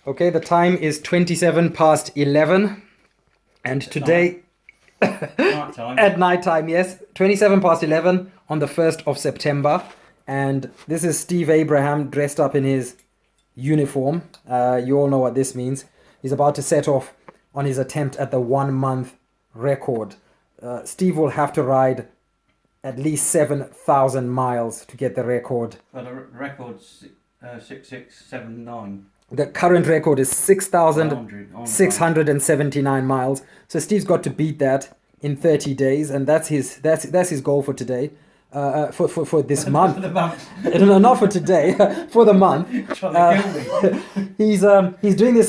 Okay, the time is 27 past 11. And today, Night time. at night time, yes, 27 past 11 on the 1st of September. And this is Steve Abraham dressed up in his uniform. You all know what this means. He's about to set off on his attempt at the 1 month record. Steve will have to ride at least 7,000 miles to get the record. Well, the record's 6679. The current record is 6,679 miles. So Steve's got to beat that in 30 days, and that's his goal for today. For this month. For the month. No, not for today. For the month. He's doing this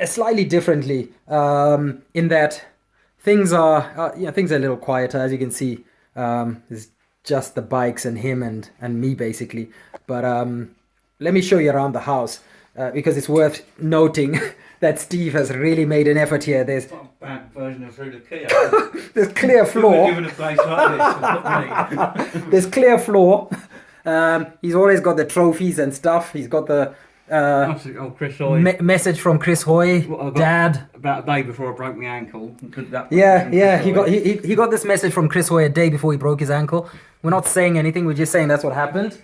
slightly differently. In that things are things are a little quieter, as you can see. It's just the bikes and him and me basically. But let me show you around the house. Because it's worth noting that Steve has really made an effort here. There's a bad version of through the Kia. There's clear floor. Given a place like this, not me. There's clear floor. He's always got the trophies and stuff. He's got the Chris Hoy. message from Chris Hoy, Dad. About a day before I broke my ankle. Yeah. He got this message from Chris Hoy a day before he broke his ankle. We're not saying anything. We're just saying that's what happened.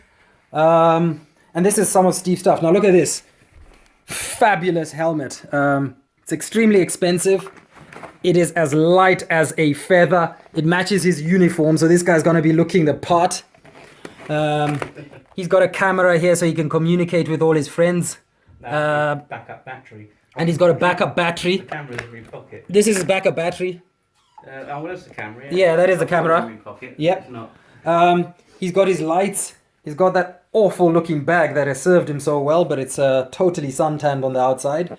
And this is some of Steve's stuff. Now look at this. Fabulous helmet. It's extremely expensive. It is as light as a feather. It matches his uniform, so this guy's gonna be looking the part. He's got a camera here so he can communicate with all his friends. Backup battery. And he's got a backup battery. The camera's in every pocket. This is his backup battery. That's the camera. Yeah, that is the camera. In my pocket. Yep. It's not. He's got his lights. He's got that awful looking bag that has served him so well, but it's totally suntanned on the outside.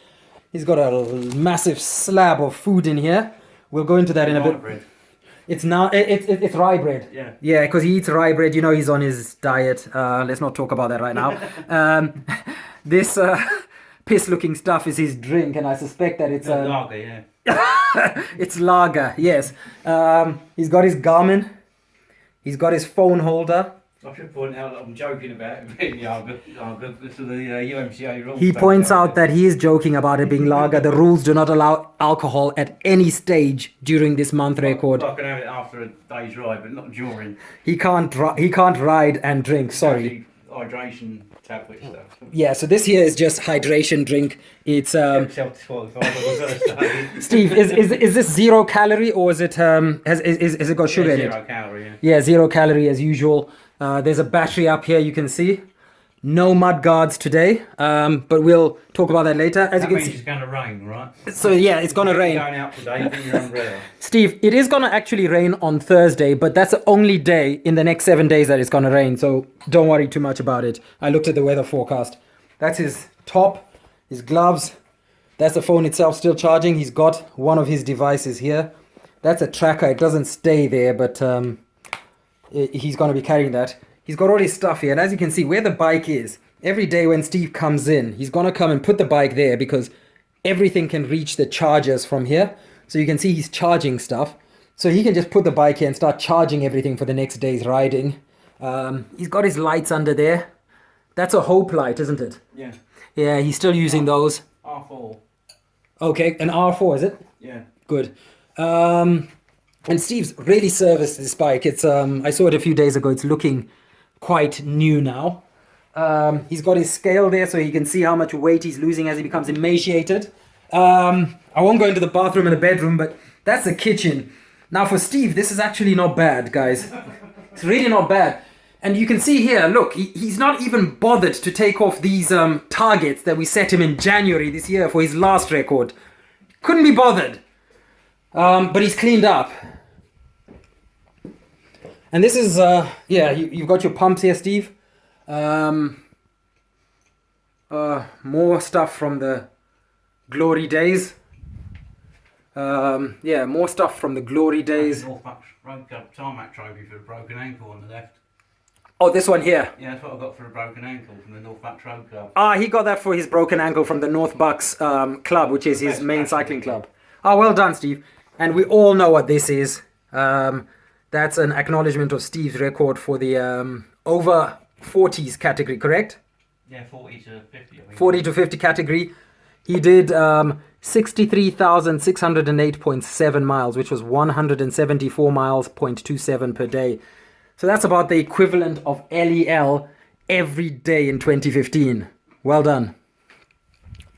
He's got a massive slab of food in here. We'll go into that in a bit. Bread. It's rye bread. Yeah. Yeah, because he eats rye bread. You know he's on his diet. Let's not talk about that right now. This piss looking stuff is his drink, and I suspect that it's lager. Yeah. it's lager. Yes. He's got his Garmin. He's got his phone holder. I should point out that I'm joking about it being lager. This is the UMCA rules. He points out that he is joking about it being lager. The rules do not allow alcohol at any stage during this month record. I can have it after a day's ride, but not during. He can't ride and drink. Sorry. Hydration tablet stuff. Yeah. So this here is just hydration drink. It's Steve, is this 0 calorie or is it has it got sugar in it? 0 calorie. Yeah. Yeah, 0 calorie as usual. There's a battery up here, you can see. No mud guards today, but we'll talk about that later. As you can see, it's going to rain, right? So yeah, it's going to rain. Going out today, bring your umbrella. Steve, it is going to actually rain on Thursday, but that's the only day in the next 7 days that it's going to rain. So don't worry too much about it. I looked at the weather forecast. That's his top, his gloves. That's the phone itself still charging. He's got one of his devices here. That's a tracker. It doesn't stay there, but he's going to be carrying that. He's got all his stuff here, and as you can see where the bike is, every day when Steve comes in, he's going to come and put the bike there because everything can reach the chargers from here. So you can see he's charging stuff. So he can just put the bike here and start charging everything for the next day's riding. He's got his lights under there. That's a Hope light, isn't it? Yeah. Yeah, he's still using those. R4. Okay, an R4, is it? Yeah. Good. And Steve's really serviced this bike. It's I saw it a few days ago. It's looking quite new now. He's got his scale there so he can see how much weight he's losing as he becomes emaciated. I won't go into the bathroom and the bedroom, but that's the kitchen. Now for Steve, this is actually not bad, guys. It's really not bad. And you can see here, look, he's not even bothered to take off these targets that we set him in January this year for his last record. Couldn't be bothered. But he's cleaned up. And this is, you've got your pumps here, Steve. More stuff from the glory days. More stuff from the glory days. Tarmac trophy for a broken ankle on the left. Oh, this one here. Yeah, that's what I got for a broken ankle from the North Bucks Road Club. He got that for his broken ankle from the North Bucks Club, which is his main cycling club. Well done, Steve. And we all know what this is. That's an acknowledgement of Steve's record for the over 40s category, correct? Yeah, 40 to 50. I think. 40 to 50 category. He did 63,608.7 miles, which was 174 miles, 0.27 per day. So that's about the equivalent of LEL every day in 2015. Well done.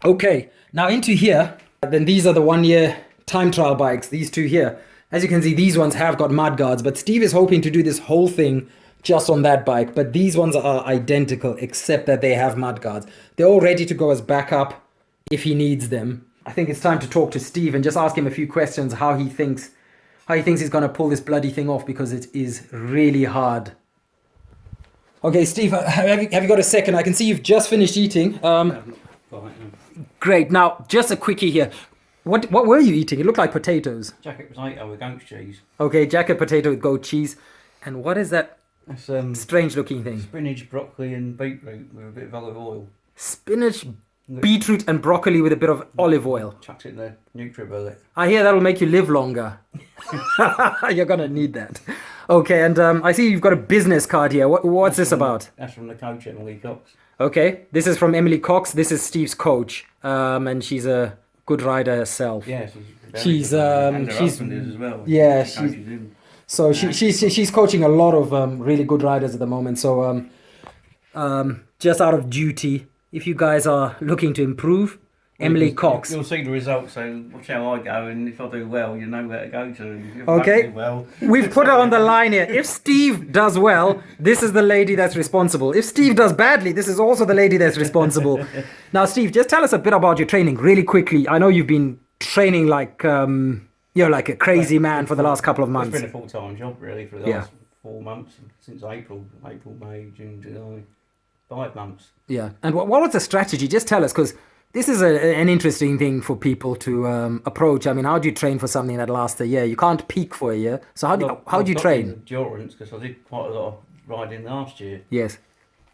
Okay, now into here. Then these are the 1 year time trial bikes, these two here. As you can see, these ones have got mud guards, but Steve is hoping to do this whole thing just on that bike. But these ones are identical, except that they have mud guards. They're all ready to go as backup if he needs them. I think it's time to talk to Steve and just ask him a few questions, how he thinks he's going to pull this bloody thing off, because it is really hard. Okay, Steve, have you got a second? I can see you've just finished eating. Great. Now, just a quickie here. What were you eating? It looked like potatoes. Jacket potato with goat cheese. Okay, jacket potato with goat cheese. And what is that That's strange looking thing? spinach, broccoli, and beetroot with a bit of olive oil. Spinach, beetroot and broccoli with a bit of olive oil. Chucked it in the NutriBullet. I hear that'll make you live longer. You're going to need that. Okay, and I see you've got a business card here. What's this about? That's from the coach, Emily Cox. Okay, this is from Emily Cox. This is Steve's coach. And she's a good rider herself. Yeah, She's and her she's husband is as well. yeah, She coaches him. so she's coaching a lot of really good riders at the moment. So just out of duty, if you guys are looking to improve, Emily Cox. You'll see the results, so watch how I go, and if I do well, you know where to go to. If I Okay. don't do well, We've put her on the line here. If Steve does well, this is the lady that's responsible. If Steve does badly, this is also the lady that's responsible. Now, Steve, just tell us a bit about your training really quickly. I know you've been training like you're like a crazy man for the last couple of months. It's been a full-time job really for the last 4 months, since April, May, June, July, 5 months. Yeah. And what was the strategy? Just tell us, because this is an interesting thing for people to approach. I mean, how do you train for something that lasts a year? You can't peak for a year. So how do you train? Endurance, because I did quite a lot of riding last year. Yes.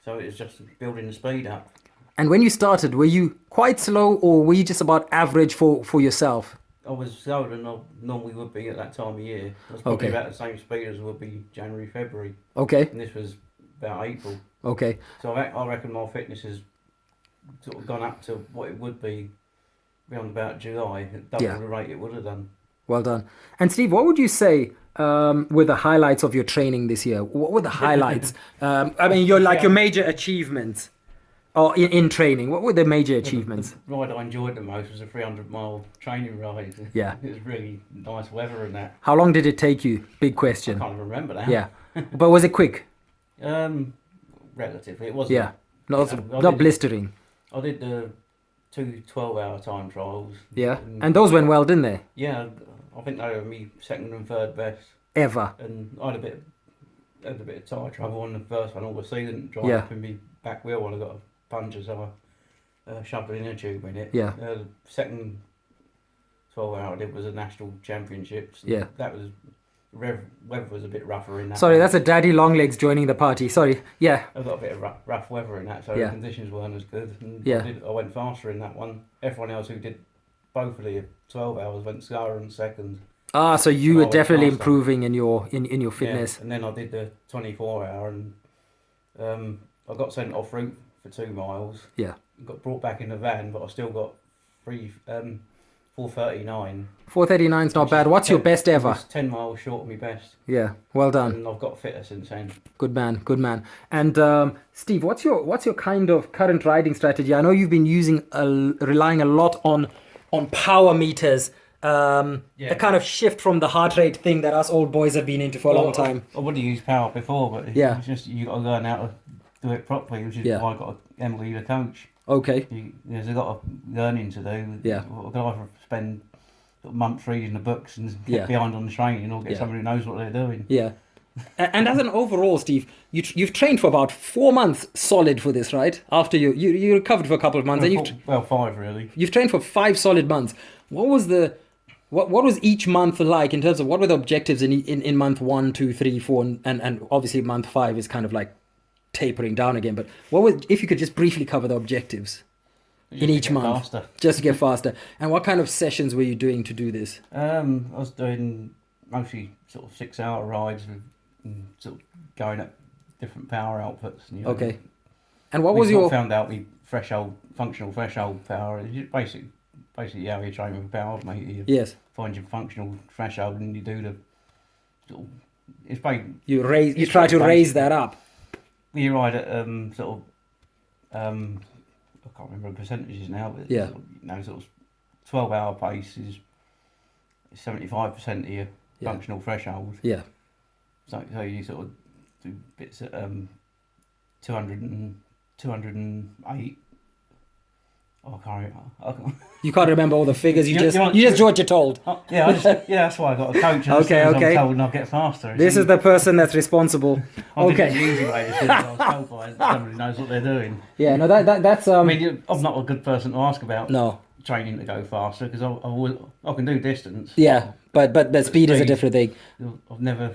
So it was just building the speed up. And when you started, were you quite slow, or were you just about average for yourself? I was slower than I normally would be at that time of year. I was probably about the same speed as I would be January, February. Okay. And this was about April. Okay. So I reckon my fitness has sort of gone up to what it would be around about July, double the rate it would have done. Well done. And Steve, what would you say were the highlights of your training this year? What were the highlights? I mean, your major achievements, or in training. What were the major achievements? The ride I enjoyed the most was a 300-mile training ride. Yeah. It was really nice weather and that. How long did it take you? Big I question. can't even remember that. Yeah. But was it quick? Relatively. It wasn't. Yeah. Not did- blistering. I did the 2 12-hour time trials. Yeah. And those went well, didn't they? Yeah, I think they were me second and third best. Ever. And I had a bit of tyre trouble on the first one. All the sealant drive up in my back wheel when I got a puncture, so I shoved an inner tube in it. Yeah. The second 12-hour I did was a national championships. Yeah. That was weather was a bit rougher in that. Sorry, one. that's a daddy long legs joining the party. Sorry. Yeah. I got a bit of rough weather in that, so the conditions weren't as good. And I went faster in that one. Everyone else who did both of the 12 hours went slower in second. Ah, so you So were I went definitely faster. improving in your fitness. Yeah, and then I did the 24-hour, and I got sent off route for 2 miles. Yeah. Got brought back in the van, but I still got 4:39. 4:39 is not bad. What's your best ever? It's 10 miles short of my best. Yeah, well done. And I've got fitter since then. Good man, good man. And Steve, what's your kind of current riding strategy? I know you've been relying a lot on power meters. The kind of shift from the heart rate thing that us old boys have been into for a long time. I would have used power before, but it's just you got to learn how to do it properly, which is why I got Emily the coach. Okay. There's a lot of learning to do. Yeah. I've got to spend months reading the books and get behind on the training, or get somebody who knows what they're doing. Yeah. And as an overall, Steve, you've trained for about 4 months solid for this, right? After you recovered for a couple of months, Well, 5 really. You've trained for 5 solid months. What was each month like in terms of what were the objectives in month 1, 2, 3, 4, and obviously month 5 is kind of like tapering down again. But if you could just briefly cover the objectives in each month, just to get faster. And what kind of sessions were you doing to do this? I was doing mostly sort of 6-hour rides and sort of going at different power outputs. Okay. And what we was sort of your... found out we functional threshold power is just basically how you train with power, mate. You Yes. find your functional threshold and you do the sort of, it's basically, You try to raise that up. you ride at sort of I can't remember the percentages now, but Yeah. sort of, you know, sort of 12-hour pace is 75% of your functional threshold. Yeah. So you sort of do bits at 208. Oh, I can't. You can't remember all the figures. You just do what you're told. Yeah, that's why I got a coach. Okay. I'm told and I'll get faster. This is the person that's responsible. I did it the easy way. I was told by somebody who knows what they're doing. Yeah, no, that's I mean, I'm not a good person to ask about. No. Training to go faster because I can do distance. Yeah, but speed is a different thing. I've never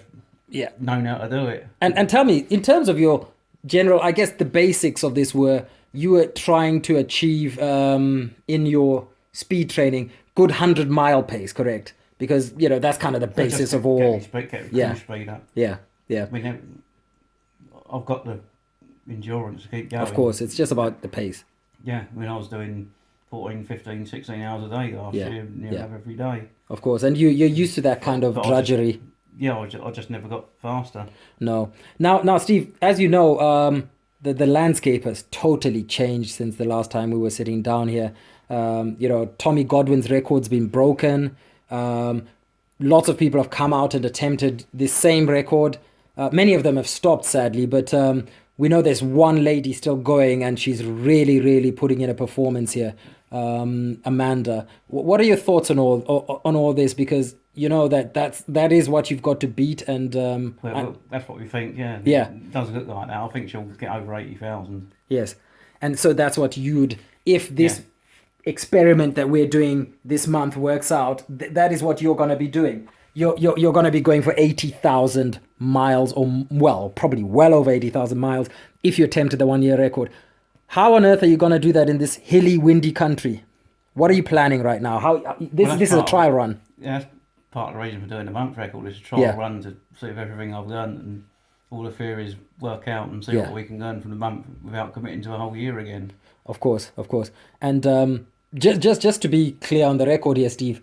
known how to do it. And tell me, in terms of your general, I guess the basics of this were you were trying to achieve in your speed training good 100-mile pace, correct? Because that's kind of the basis of all. Get speed up. Yeah. I mean, I've got the endurance to keep going. Of course, it's just about the pace. Yeah, I mean, I was doing 14, 15, 16 hours a day last year, every day. Of course, and you're used to that kind of drudgery. I just never got faster. No. Now, Steve, as you know, the landscape has totally changed since the last time we were sitting down here. Tommy Godwin's record's been broken. Lots of people have come out and attempted this same record. Many of them have stopped, sadly, but we know there's one lady still going, and she's really, really putting in a performance here. Amanda, what are your thoughts on all this? Because that is what you've got to beat, and well, that's what we think. Yeah. It doesn't look like that. I think she'll get over 80,000. Yes, and so that's what if this experiment that we're doing this month works out, that is what you're going to be doing. You're going to be going for 80,000 miles, or probably well over 80,000 miles if you attempted the 1-year record. How on earth are you going to do that in this hilly, windy country? What are you planning right now? This is a trial run. Yeah, that's part of the reason for doing the month record, is a trial run to see if everything I've learned and all the theories work out and see what we can learn from the month without committing to a whole year again. Of course. And just to be clear on the record here, Steve,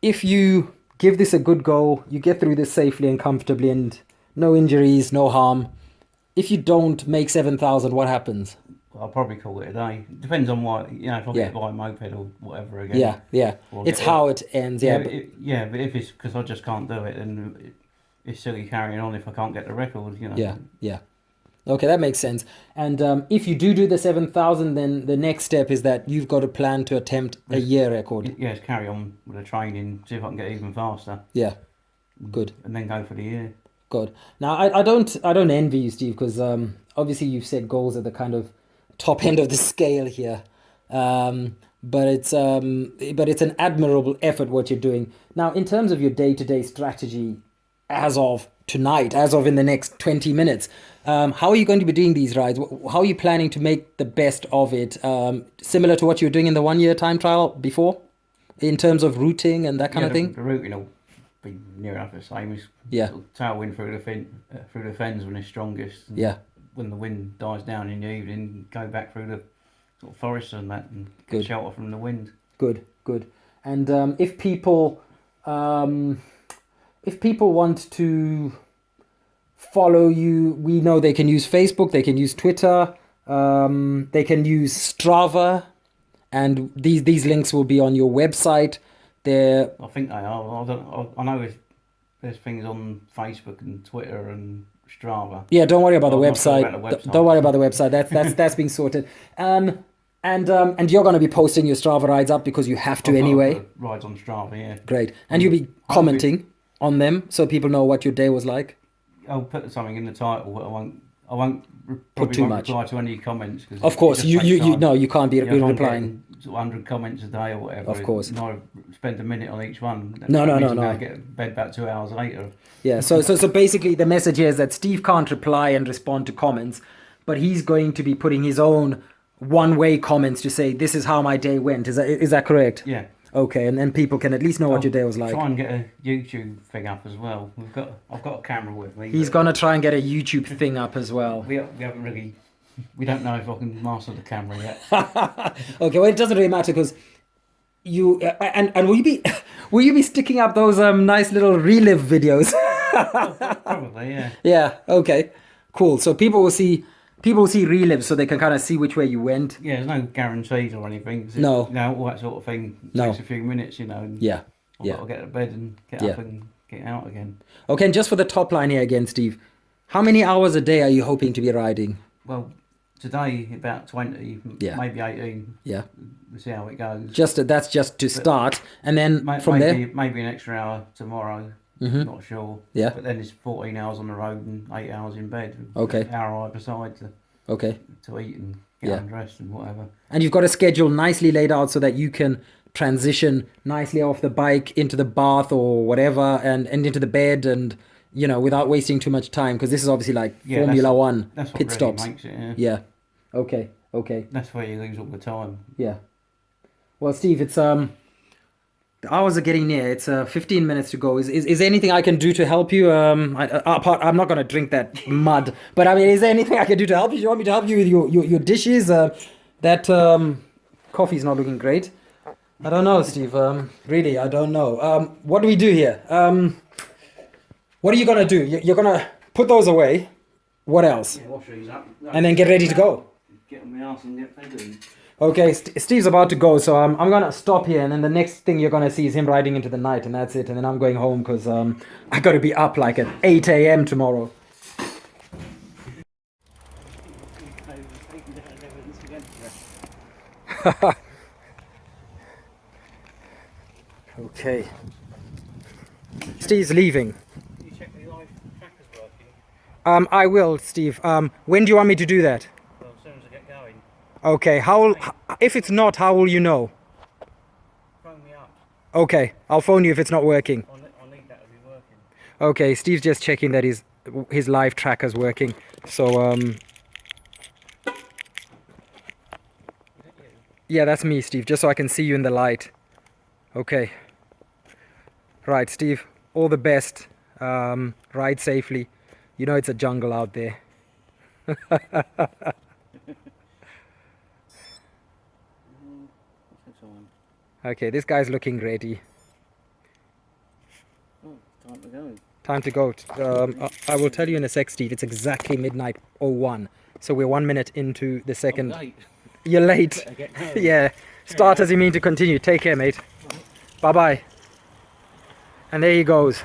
if you give this a good go, you get through this safely and comfortably and no injuries, no harm. If you don't make 7,000, what happens? I'll probably call it a day. Depends on what, if I get by a moped or whatever again. Yeah. It's how it ends, but if it's because I just can't do it, then it's silly carrying on if I can't get the record, Yeah. Okay, that makes sense. And if you do the 7,000, then the next step is that you've got a plan to attempt a year record. Yeah, just carry on with the training, see if I can get even faster. Yeah, good. And then go for the year. Good. Now, I don't envy you, Steve, because obviously you've set goals at the kind of top end of the scale here. But it's an admirable effort what you're doing. Now, in terms of your day-to-day strategy, as of tonight, as of in the next 20 minutes, how are you going to be doing these rides? How are you planning to make the best of it? Similar to what you were doing in the 1-year time trial before, in terms of routing and that kind of thing? The routing will be near enough the same. It's sort of tailwind through the fens when it's strongest. And when the wind dies down in the evening, go back through the sort of forest and that, and get shelter from the wind. Good. And if people want to follow you, we know they can use Facebook, they can use Twitter, they can use Strava, and these links will be on your website. I think they are. I know there's things on Facebook and Twitter and Strava. Yeah, don't worry about the website. Don't worry about the website. That's being sorted. And you're going to be posting your Strava rides up because you have to anyway. Rides on Strava, yeah. Great. And you'll be commenting on them so people know what your day was like. I'll put something in the title, but I won't reply to any comments. Cause of course, you can't be replying. 100 comments a day or whatever. Of course. I spend a minute on each one. No. I get to bed about 2 hours later. Yeah, so basically the message here is that Steve can't reply and respond to comments, but he's going to be putting his own one-way comments to say, this is how my day went. Is that correct? Yeah. Okay, and then people can at least know what your day was like. Try and get a YouTube thing up as well. I've got a camera with me. He's going to try and get a YouTube thing up as well. We haven't really We don't know if I can master the camera yet. Okay, well, it doesn't really matter because you and will you be sticking up those nice little relive videos? Probably, yeah. Yeah. Okay. Cool. So people will see relives, so they can kind of see which way you went. Yeah, there's no guarantees or anything. No. You know, all that sort of thing takes a few minutes, you know. And Yeah. I've got to get to bed and get up and get out again. Okay, and just for the top line here again, Steve, how many hours a day are you hoping to be riding? Well, today about 20, maybe 18. Yeah. We'll see how it goes. That's just to start, and then from there, maybe an extra hour tomorrow. Not sure. Yeah. But then it's 14 hours on the road and 8 hours in bed. Okay. An hour either side to eat and get undressed and whatever. And you've got a schedule nicely laid out so that you can transition nicely off the bike into the bath or whatever, and into the bed, and without wasting too much time, because this is obviously like Formula One that's what pit really stops. Makes it, Yeah. Okay. That's where you lose all the time. Yeah. Well, Steve, it's the hours are getting near. It's 15 minutes to go. Is there anything I can do to help you? I'm not going to drink that mud, but I mean, is there anything I can do to help you? Do you want me to help you with your dishes? That coffee's not looking great. I don't know, Steve. Really, I don't know. What do we do here? What are you going to do? You're going to put those away. What else? Yeah, wash these up. And then get ready to go. Get on my arse and get ready. Okay, Steve's about to go, so I'm going to stop here, and then the next thing you're going to see is him riding into the night, and that's it. And then I'm going home because I got to be up like at 8 a.m. tomorrow. Okay. Steve's leaving. Can you check the live tracker's working? I will, Steve. When do you want me to do that? Well, as soon as I get going. Okay, if it's not, how will you know? Phone me up. Okay, I'll phone you if it's not working. I'll need that to be working. Okay, Steve's just checking that his live tracker's working. So, yeah, that's me, Steve, just so I can see you in the light. Okay. Right, Steve, all the best. Ride safely. You know it's a jungle out there. Okay, this guy's looking ready. Oh, time to go. Time to go. I will tell you in a sec, Steve. It's exactly midnight 01. So we're 1 minute into the second. I'm late. You're late. Yeah. Start as you mean to continue. Take care, mate. Bye-bye. And there he goes.